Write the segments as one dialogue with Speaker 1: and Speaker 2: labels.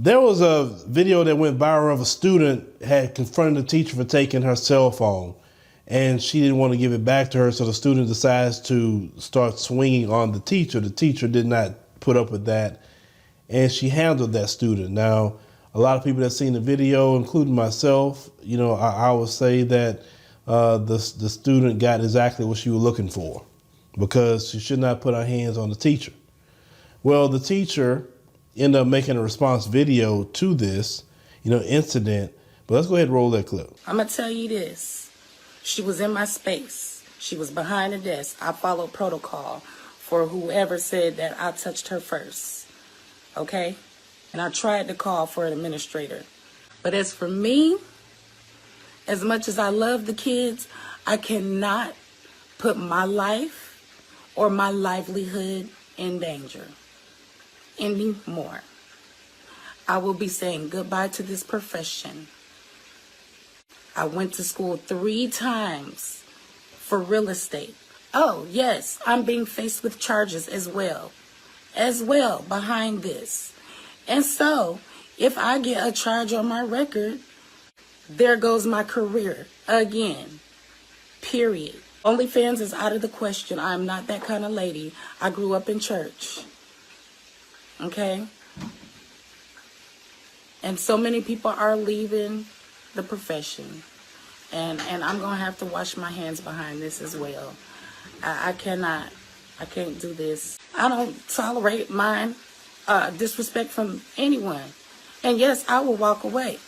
Speaker 1: There was a video that went viral of a student had confronted the teacher for taking her cell phone, and she didn't want to give it back to her, so the student decides to start swinging on the teacher. The teacher did not put up with that, and she handled that student. Now, a lot of people that seen the video, including myself, I would say that the student got exactly what she was looking for, because she should not put her hands on the teacher. Well, the teacher ended up making a response video to this, incident. But let's go ahead and roll that clip.
Speaker 2: I'm going to tell you this. She was in my space. She was behind the desk. I followed protocol for whoever said that I touched her first. Okay? And I tried to call for an administrator. But as for me, as much as I love the kids, I cannot put my life or my livelihood in danger anymore. I will be saying goodbye to this profession. I went to school 3 times for real estate. Oh, yes, I'm being faced with charges as well behind this. And so, if I get a charge on my record, there goes my career again, period. OnlyFans is out of the question. I'm not that kind of lady. I grew up in church. Okay? And so many people are leaving the profession. And I'm going to have to wash my hands behind this as well. I can't do this. I don't tolerate disrespect from anyone. And yes, I will walk away.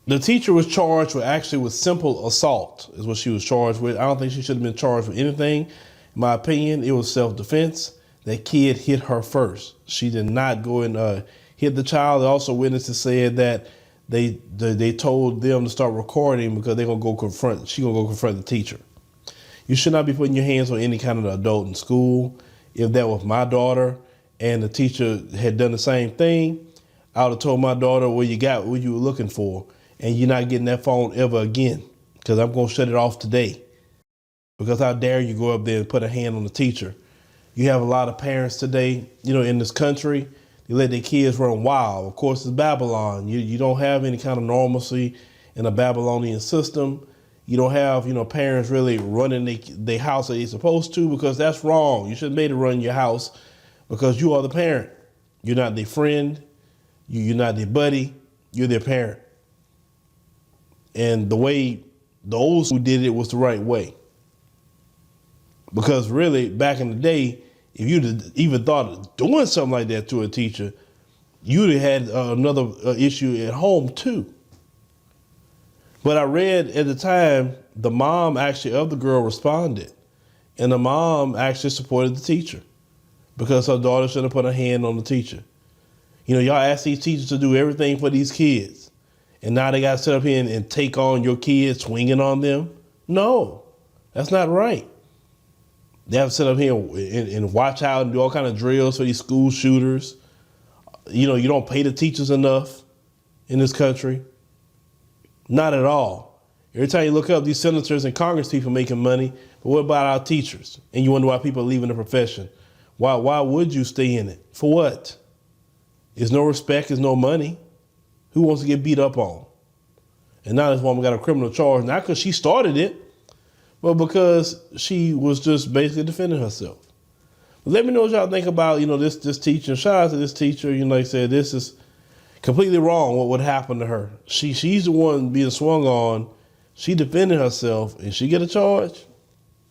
Speaker 1: The teacher was charged with simple assault is what she was charged with. I don't think she should have been charged with anything. In my opinion, it was self-defense. That kid hit her first. She did not go and hit the child. Also, witnesses said that they told them to start recording because she's gonna go confront the teacher. You should not be putting your hands on any kind of adult in school. If that was my daughter and the teacher had done the same thing, I would have told my daughter, well, you got what you were looking for, and you're not getting that phone ever again, because I'm gonna shut it off today. Because how dare you go up there and put a hand on the teacher? You have a lot of parents today, in this country, they let their kids run wild. Of course, it's Babylon. You don't have any kind of normalcy in a Babylonian system. You don't have, parents really running their house as they're supposed to, because that's wrong. You shouldn't be able to run your house because you are the parent. You're not their friend. You're not their buddy. You're their parent. And the way the old school did it was the right way. Because really, back in the day, if you'd even thought of doing something like that to a teacher, you'd have had another issue at home too. But I read at the time, the mom actually of the girl responded, and the mom actually supported the teacher because her daughter shouldn't have put her hand on the teacher. Y'all ask these teachers to do everything for these kids, and now they got to sit up here and take on your kids, swinging on them. No, that's not right. They have to sit up here and watch out and do all kind of drills for these school shooters. You don't pay the teachers enough in this country. Not at all. Every time you look up, these senators and Congress people making money, but what about our teachers? And you wonder why people are leaving the profession. Why would you stay in it? For what? There's no respect, there's no money. Who wants to get beat up on? And now this woman got a criminal charge, not because she started it, but because she was just basically defending herself. But let me know what y'all think about, this teacher. Shout out to this teacher. Like I said, this is completely wrong what would happen to her. She's the one being swung on. She defended herself, and she get a charge.